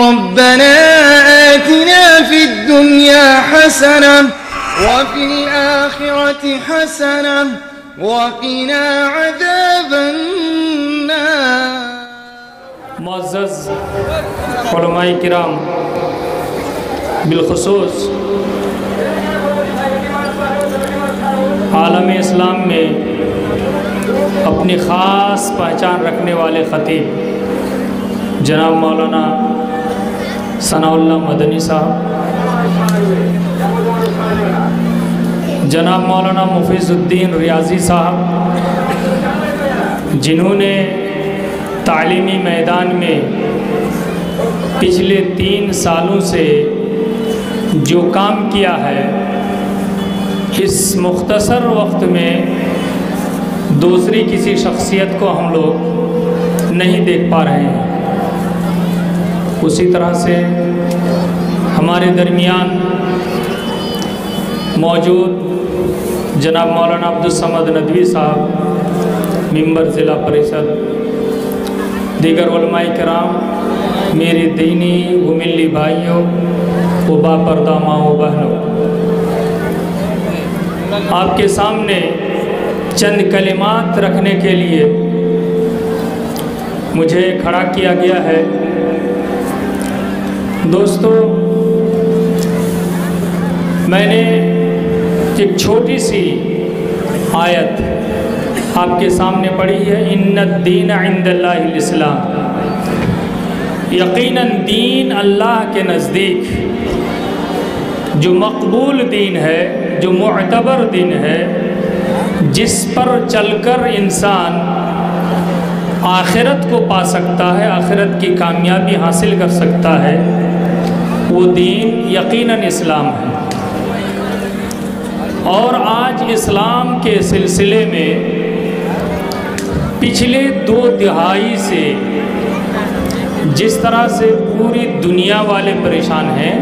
ربنا آتنا في الدنيا حسنة وفي الآخرة حسنة وقنا عذاب النار. معزز علماء کرام، بالخصوص عالم اسلام میں اپنی خاص پہچان رکھنے والے خطیب جناب مولانا ثناء اللہ مدنی صاحب، جناب مولانا مفیض الدین ریاضی صاحب، جنہوں نے تعلیمی میدان میں پچھلے 3 سالوں سے جو کام کیا ہے، اس مختصر وقت میں دوسری کسی شخصیت کو ہم لوگ نہیں دیکھ پا رہے ہیں. اسی طرح سے ہمارے درمیان موجود جناب مولانا عبدالصمد ندوی صاحب، ممبر ضلع پریشد، دیگر علماء کرام، میرے دینی و ملی بھائیوں و باپردہ ماں و بہنوں، آپ کے سامنے چند کلمات رکھنے کے لیے مجھے کھڑا کیا گیا ہے. دوستو، میں نے ایک چھوٹی سی آیت آپ کے سامنے پڑھی ہے، ان الدین عند اللہ الاسلام. یقیناً دین اللہ کے نزدیک جو مقبول دین ہے، جو معتبر دین ہے، جس پر چل کر انسان آخرت کو پا سکتا ہے، آخرت کی کامیابی حاصل کر سکتا ہے، وہ دین یقیناً اسلام ہے. اور آج اسلام کے سلسلے میں پچھلے 2 دہائی سے جس طرح سے پوری دنیا والے پریشان ہیں،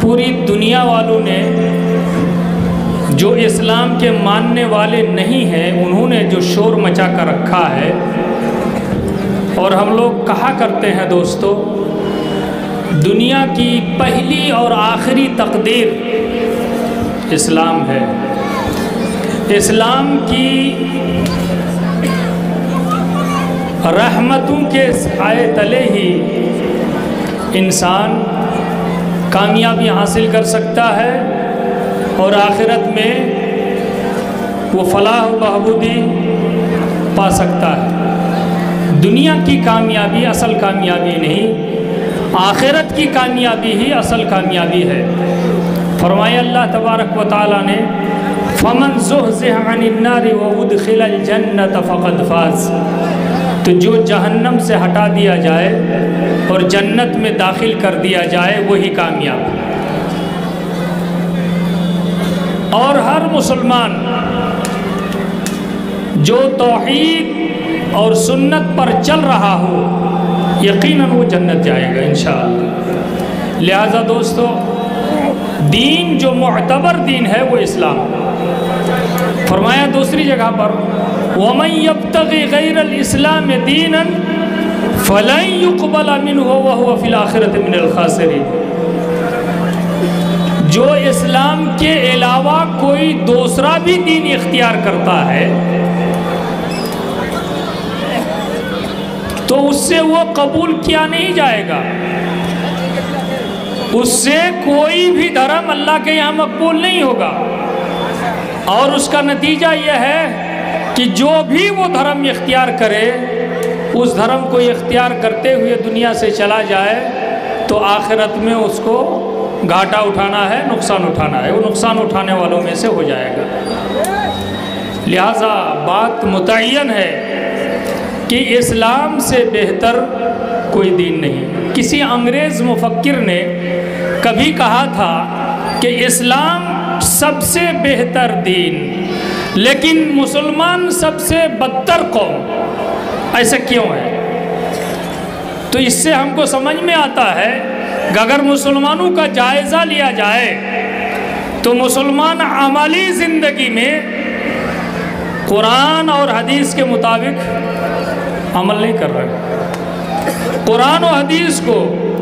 پوری دنیا والوں نے جو اسلام کے ماننے والے نہیں ہیں، انہوں نے جو شور مچا کر رکھا ہے. اور ہم لوگ کہا کرتے ہیں دوستو، دنیا کی پہلی اور آخری تقدیر اسلام ہے. اسلام کی رحمتوں کے سائے تلے ہی انسان کامیابی حاصل کر سکتا ہے اور آخرت میں وہ فلاح و بہبودی پا سکتا ہے. دنیا کی کامیابی اصل کامیابی نہیں، آخرت کی کامیابی ہی اصل کامیابی ہے. فرمایا اللہ تبارک و تعالیٰ نے، فَمَنْ زُحْزِحَ عَنِ النَّارِ وَأُدْخِلَ الْجَنَّةَ فَقَدْ فَازَ. تو جو جہنم سے ہٹا دیا جائے اور جنت میں داخل کر دیا جائے، وہی کامیاب. اور ہر مسلمان جو توحید اور سنت پر چل رہا ہو، یقیناً وہ جنت جائے گا انشاءاللہ. لہذا دوستو، دین جو معتبر دین ہے وہ اسلام. فرمایا دوسری جگہ پر، وَمَنْ يَبْتَغِ غَيْرَ الْإِسْلَامِ دِينًا فَلَنْ يُقْبَلَ مِنْهُ وَهُوَ فِي الْآخِرَةِ مِنَ الْخَاسِرِينَ. جو اسلام کے علاوہ کوئی دوسرا بھی دین اختیار کرتا ہے تو اس سے وہ قبول کیا نہیں جائے گا. اس سے کوئی بھی دھرم اللہ کے یہاں مقبول نہیں ہوگا. اور اس کا نتیجہ یہ ہے کہ جو بھی وہ دھرم اختیار کرے، اس دھرم کو اختیار کرتے ہوئے دنیا سے چلا جائے تو آخرت میں اس کو گھاٹا اٹھانا ہے، نقصان اٹھانا ہے، وہ نقصان اٹھانے والوں میں سے ہو جائے گا. لہٰذا بات متعین ہے کہ اسلام سے بہتر کوئی دین نہیں. کسی انگریز مفکر نے کبھی کہا تھا کہ اسلام سب سے بہتر دین، لیکن مسلمان سب سے بدتر قوم. ایسا کیوں ہے؟ تو اس سے ہم کو سمجھ میں آتا ہے کہ اگر مسلمانوں کا جائزہ لیا جائے تو مسلمان عملی زندگی میں قرآن اور حدیث کے مطابق عمل نہیں کر رہے. قرآن و حدیث کو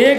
1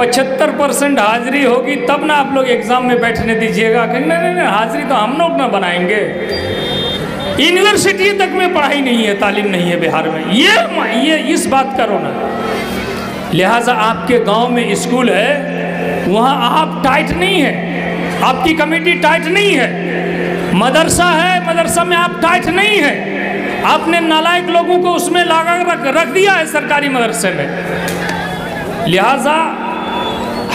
75% حاضری ہوگی تب نہ آپ لوگ ایگزام میں بیٹھنے دیجیے گا کہ نہیں حاضری تو ہم لوگ نہ بنائیں گے. یونیورسٹی تک میں پڑھائی نہیں ہے, تعلیم نہیں ہے بہار میں, یہ اس بات کا رونا. لہٰذا آپ کے گاؤں میں اسکول ہے, وہاں آپ ٹائٹ نہیں ہے, آپ کی کمیٹی ٹائٹ نہیں ہے. مدرسہ ہے, مدرسہ میں آپ ٹائٹ نہیں ہے, آپ نے نالائق لوگوں کو اس میں لاگا رکھ دیا ہے سرکاری مدرسے میں. لہٰذا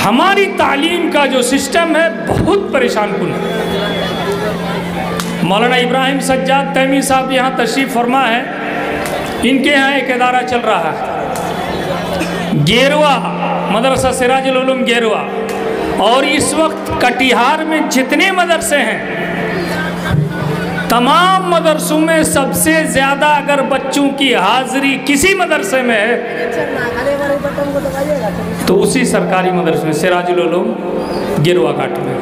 ہماری تعلیم کا جو سسٹم ہے بہت پریشان کن ہے. مولانا ابراہیم سجاد تیمی صاحب یہاں تشریف فرما ہے, ان کے یہاں ایک ادارہ چل رہا ہے گیروا, مدرسہ سراج العلوم گیروا, اور اس وقت کٹیہار میں جتنے مدرسے ہیں تمام مدرسوں میں سب سے زیادہ اگر بچوں کی حاضری کسی مدرسے میں ہے تو اسی سرکاری مدرسے میں سراج العلوم گیروا گھاٹ میں.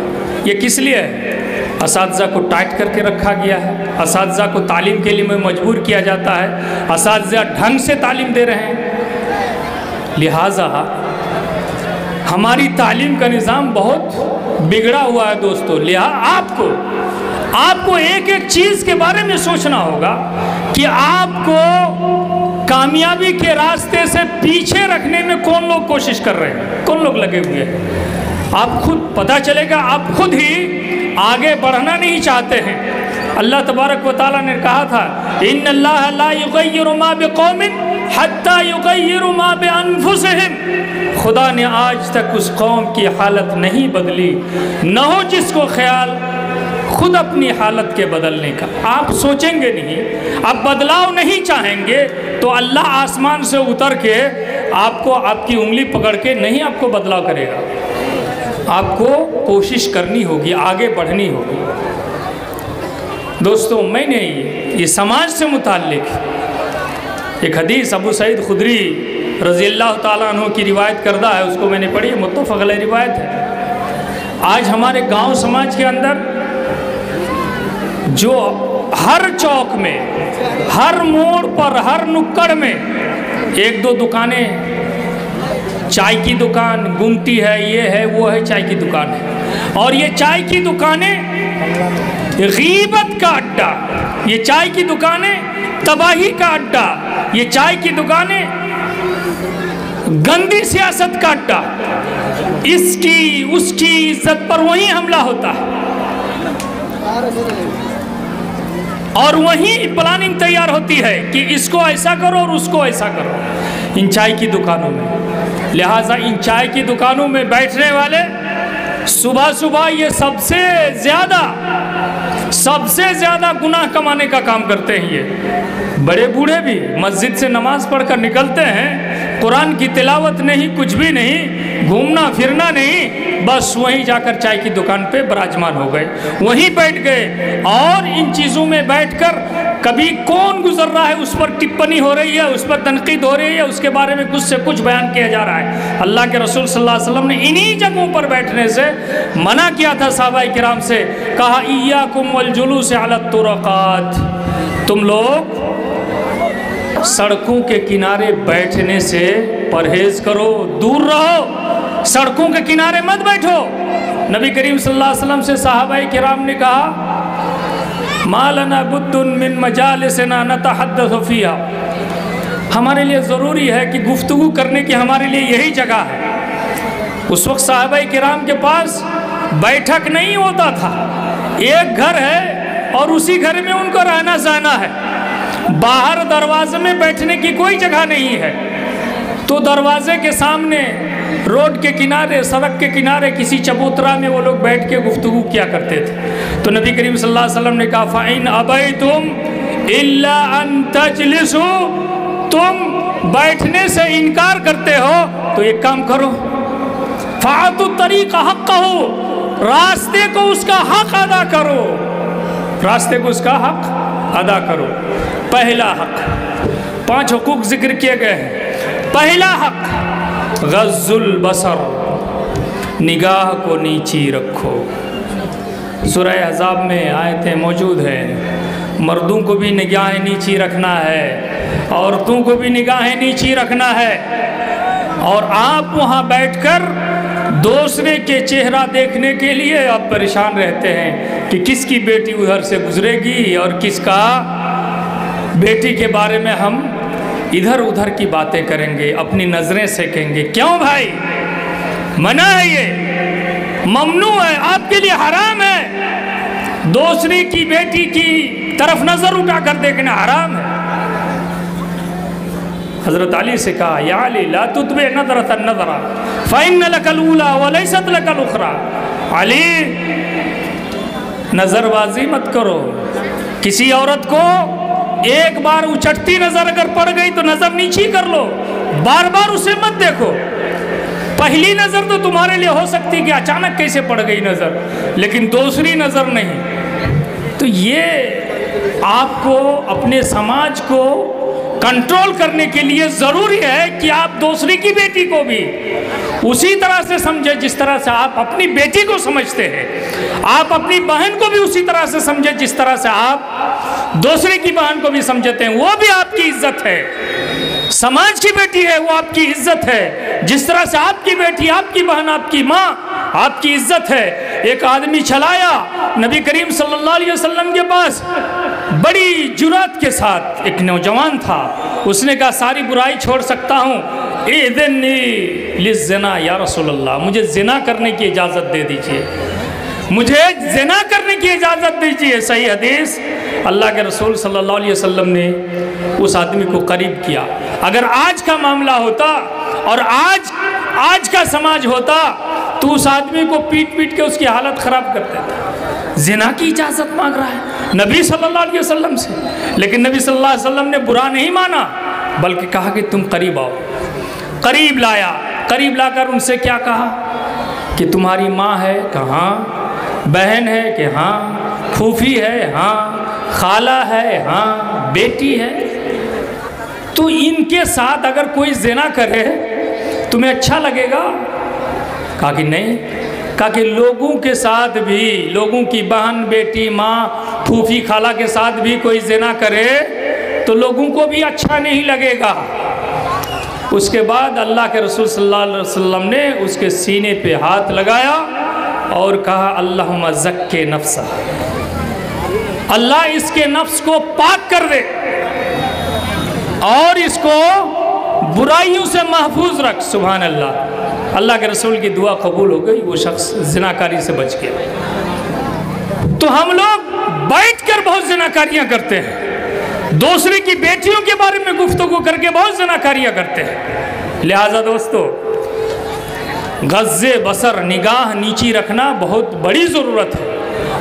یہ کس لیے ہے؟ اساتذہ کو ٹائٹ کر کے رکھا گیا ہے, اساتذہ کو تعلیم کے لیے مجبور کیا جاتا ہے, اساتذہ ڈھنگ سے تعلیم دے رہے ہیں. لہٰذا ہماری تعلیم کا نظام بہت بگڑا ہوا ہے دوستو. لہٰذا آپ کو ایک ایک چیز کے بارے میں سوچنا ہوگا کہ آپ کو کامیابی کے راستے سے پیچھے رکھنے میں کون لوگ کوشش کر رہے ہیں, کون لوگ لگے ہوئے ہیں. آپ خود پتہ چلے گا, آپ خود ہی آگے بڑھنا نہیں چاہتے ہیں. اللہ تبارک و تعالیٰ نے کہا تھا ان اللہ لا یغیر ما بقوم حتی یغیر ما بانفسہم. خدا نے آج تک اس قوم کی حالت نہیں بدلی, نہ ہو جس کو خیال خود اپنی حالت کے بدلنے کا. آپ سوچیں گے نہیں, آپ بدلاؤ نہیں چاہیں گے تو اللہ آسمان سے اتر کے آپ کو آپ کی انگلی پکڑ کے نہیں آپ کو بدلاؤ کرے گا. آپ کو کوشش کرنی ہوگی, آگے بڑھنی ہوگی. دوستو میں نے یہ سماج سے متعلق ایک حدیث ابو سعید خدری رضی اللہ تعالیٰ عنہ کی روایت کردہ ہے, اس کو میں نے پڑھی, متفق علیہ روایت ہے. آج ہمارے گاؤں سماج کے اندر جو ہر چوک میں, ہر موڑ پر, ہر نکڑ میں ایک دو دکانیں, چائے کی دکان گمٹی ہے, یہ ہے وہ ہے, چائے کی دکان ہے. اور یہ چائے کی دکانیں غیبت کا اڈا, یہ چائے کی دکانیں تباہی کا اڈا, یہ چائے کی دکانیں گندی سیاست کا اڈا. اس کی عزت پر وہیں حملہ ہوتا ہے اور وہیں پلاننگ تیار ہوتی ہے کہ اس کو ایسا کرو اور اس کو ایسا کرو ان چائے کی دکانوں میں. لہٰذا ان چائے کی دکانوں میں بیٹھنے والے صبح صبح یہ سب سے زیادہ گناہ کمانے کا کام کرتے ہیں. یہ بڑے بوڑھے بھی مسجد سے نماز پڑھ کر نکلتے ہیں, قرآن کی تلاوت نہیں, کچھ بھی نہیں, گھومنا پھرنا نہیں, بس وہیں جا کر چائے کی دکان پہ براجمان ہو گئے, وہیں بیٹھ گئے. اور ان چیزوں میں بیٹھ کر کبھی کون گزر رہا ہے اس پر ٹپنی ہو رہی ہے, اس پر تنقید ہو رہی ہے, اس کے بارے میں کچھ سے کچھ بیان کیا جا رہا ہے. اللہ کے رسول صلی اللہ علیہ وسلم نے انہی جگہوں پر بیٹھنے سے منع کیا تھا صحابہ کرام سے, کہا ایاکم والجلوس علی الطرقات, تم لوگ سڑکوں کے کنارے بیٹھنے سے پرہیز کرو, دور رہو, سڑکوں کے کنارے مت بیٹھو. نبی کریم صلی اللہ علیہ وسلم سے صحابہ کرام نے کہا ما لنا بد من مجالسنا نتحدث فیہا, ہمارے لیے ضروری ہے کہ گفتگو کرنے کی ہمارے لیے یہی جگہ ہے. اس وقت صحابہ کرام کے پاس بیٹھک نہیں ہوتا تھا, ایک گھر ہے اور اسی گھر میں ان کو رہنا سہنا ہے, باہر دروازے میں بیٹھنے کی کوئی جگہ نہیں ہے. تو دروازے کے سامنے, روڈ کے کنارے, سڑک کے کنارے کسی چبوترا میں وہ لوگ بیٹھ کے گفتگو کیا کرتے تھے. تو نبی کریم صلی اللہ علیہ وسلم نے کہا فَإِنْ أَبَيْتُمْ إِلَّا أَن تَجْلِسُوا, تم بیٹھنے سے انکار کرتے ہو تو ایک کام کرو, فَأَعْطُوا الطَّرِيقَ حَقَّهُ, راستے کو اس کا حق ادا کرو, راستے کو اس کا حق ادا کرو. پہلا حق, 5 حقوق ذکر کیے گئے ہیں. پہلا حق غض البصر, نگاہ کو نیچی رکھو. سورہ احزاب میں آیتیں موجود ہیں, مردوں کو بھی نگاہیں نیچی رکھنا ہے, عورتوں کو بھی نگاہیں نیچی رکھنا ہے. اور آپ وہاں بیٹھ کر دوسرے کے چہرہ دیکھنے کے لیے آپ پریشان رہتے ہیں کہ کس کی بیٹی ادھر سے گزرے گی اور کس کا بیٹی کے بارے میں ہم ادھر ادھر کی باتیں کریں گے، اپنی نظریں سیکھیں گے۔ کیوں بھائی؟ منع ہے، یہ ممنوع ہے، آپ کے لیے حرام ہے۔ دوسری کی بیٹی کی طرف نظر اٹھا کر دیکھنا حرام ہے۔ حضرت علی سے کہا یا علی لا تتبع نظرۃ النظر فإن لك الأولى وليست لك الأخرى۔ علی نظر بازی مت کرو، کسی عورت کو ایک بار اچٹتی نظر اگر پڑ گئی تو نظر نیچی کر لو، بار بار اسے مت دیکھو۔ پہلی نظر تو تمہارے لیے ہو سکتی کہ اچانک کیسے پڑ گئی نظر، لیکن دوسری نظر نہیں۔ تو یہ آپ کو اپنے سماج کو کنٹرول کرنے کے لیے ضروری ہے کہ آپ دوسری کی بیٹی کو بھی اسی طرح سے سمجھیں جس طرح سے آپ اپنی بیٹی کو سمجھتے ہیں، آپ اپنی بہن کو بھی اسی طرح سے سمجھیں جس طرح سے آپ دوسری کی بہن کو بھی سمجھتے ہیں۔ وہ بھی آپ کی عزت ہے، سماج کی بیٹی ہے، وہ آپ کی عزت ہے، جس طرح سے آپ کی بیٹی، آپ کی بہن، آپ کی ماں آپ کی عزت ہے۔ ایک آدمی چلایا نبی کریم صلی اللہ علیہ وسلم کے پاس، بڑی جرات کے ساتھ، ایک نوجوان تھا، اس نے کہا ساری برائی چھوڑ سکتا ہوں، اذنی للزنا یا رسول اللہ، مجھے زنا کرنے کی اجازت دے دیجئے، مجھے زنا کرنے کی اجازت دیجئے۔ صحیح حدیث۔ اللہ کے رسول صلی اللہ علیہ وسلم نے اس آدمی کو قریب کیا۔ اگر آج کا معاملہ ہوتا اور آج کا سماج ہوتا تو اس آدمی کو پیٹ پیٹ کے اس کی حالت خراب کر دیتا۔ زنا کی اجازت مانگ رہا ہے نبی صلی اللہ علیہ وسلم سے، لیکن نبی صلی اللہ علیہ وسلم نے برا نہیں مانا، بلکہ کہا کہ تم قریب آؤ۔ قریب لایا، قریب لا کر ان سے کیا کہا کہ تمہاری ماں ہے؟ کہاں؟ بہن ہے کہ ہاں؟ پھوپھی ہے؟ ہاں۔ خالہ ہے؟ ہاں۔ بیٹی ہے؟ تو ان کے ساتھ اگر کوئی زنا کرے تمہیں اچھا لگے گا؟ کہا کہ نہیں۔ کہا کہ لوگوں کے ساتھ بھی، لوگوں کی بہن، بیٹی، ماں، پھوپھی، خالہ کے ساتھ بھی کوئی زنا کرے تو لوگوں کو بھی اچھا نہیں لگے گا۔ اس کے بعد اللہ کے رسول صلی اللہ علیہ وسلم نے اس کے سینے پہ ہاتھ لگایا اور کہا اللہم زکی نفسہ، اللہ اس کے نفس کو پاک کر دے اور اس کو برائیوں سے محفوظ رکھ۔ سبحان اللہ۔ اللہ کے رسول کی دعا قبول ہو گئی، وہ شخص زناکاری سے بچ گیا۔ تو ہم لوگ بیٹھ کر بہت زناکاریاں کرتے ہیں، دوسرے کی بیٹیوں کے بارے میں گفتگو کر کے بہت زناکاریاں کرتے ہیں۔ لہٰذا دوستو، غض بصر، نگاہ نیچی رکھنا بہت بڑی ضرورت ہے،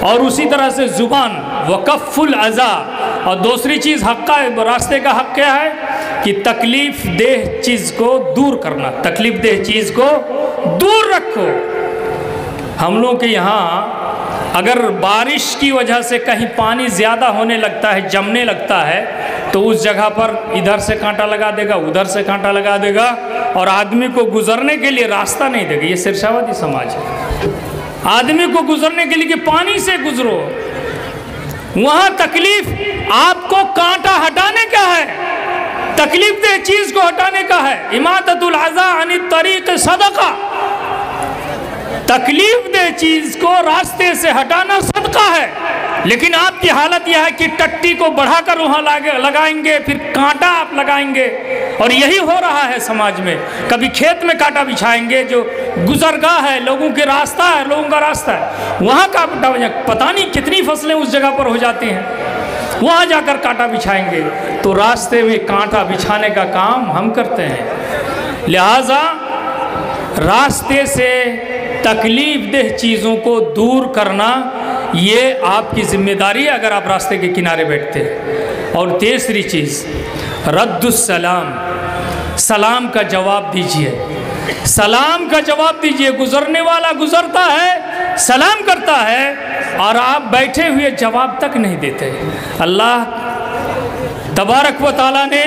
اور اسی طرح سے زبان، وکف الاذی، اور دوسری چیز حق کا راستے کا حق کیا ہے کہ تکلیف دہ چیز کو دور کرنا، تکلیف دہ چیز کو دور رکھو۔ ہم لوگ کے یہاں اگر بارش کی وجہ سے کہیں پانی زیادہ ہونے لگتا ہے، جمنے لگتا ہے، تو اس جگہ پر ادھر سے کانٹا لگا دے گا، ادھر سے کانٹا لگا دے گا، اور آدمی کو گزرنے کے لیے راستہ نہیں دے گا۔ یہ شرشاوتی سماج ہے، آدمی کو گزرنے کے لیے کہ پانی سے گزرو۔ وہاں تکلیف آپ کو کانٹا ہٹانے کا ہے، تکلیف دہ چیز کو ہٹانے کا ہے۔ اماطۃ الاذی عن الطریق صدقہ، تکلیف دہ چیز کو راستے سے ہٹانا صدقہ ہے۔ لیکن آپ کی حالت یہ ہے کہ ٹٹی کو بڑھا کر وہاں لگائیں گے، پھر کانٹا آپ لگائیں گے، اور یہی ہو رہا ہے سماج میں۔ کبھی کھیت میں کانٹا بچھائیں گے، جو گزرگاہ ہے، لوگوں کے راستہ ہے، لوگوں کا راستہ ہے، وہاں کانٹا، پتہ نہیں کتنی فصلیں اس جگہ پر ہو جاتی ہیں، وہاں جا کر کانٹا بچھائیں گے۔ تو راستے میں کانٹا بچھانے کا کام ہم کرتے ہیں۔ لہٰذا راستے سے تکلیف دہ چیزوں کو دور کرنا یہ آپ کی ذمہ داری ہے اگر آپ راستے کے کنارے بیٹھتے ہیں۔ اور تیسری چیز رد السلام، سلام کا جواب دیجئے، سلام کا جواب دیجئے۔ گزرنے والا گزرتا ہے، سلام کرتا ہے، اور آپ بیٹھے ہوئے جواب تک نہیں دیتے۔ اللہ تبارک و تعالیٰ نے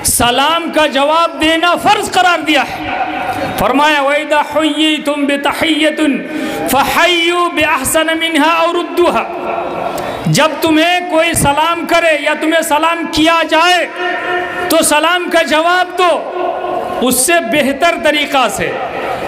سلام کا جواب دینا فرض قرار دیا ہے۔ فرمایا وَإِذَا حُيِّيتُم بِتَحِيَّةٍ فَحَيُّوا بِأَحْسَنَ مِنْهَا أَوْ رُدُّوهَا، جب تمہیں کوئی سلام کرے یا تمہیں سلام کیا جائے تو سلام کا جواب دو اس سے بہتر طریقہ سے،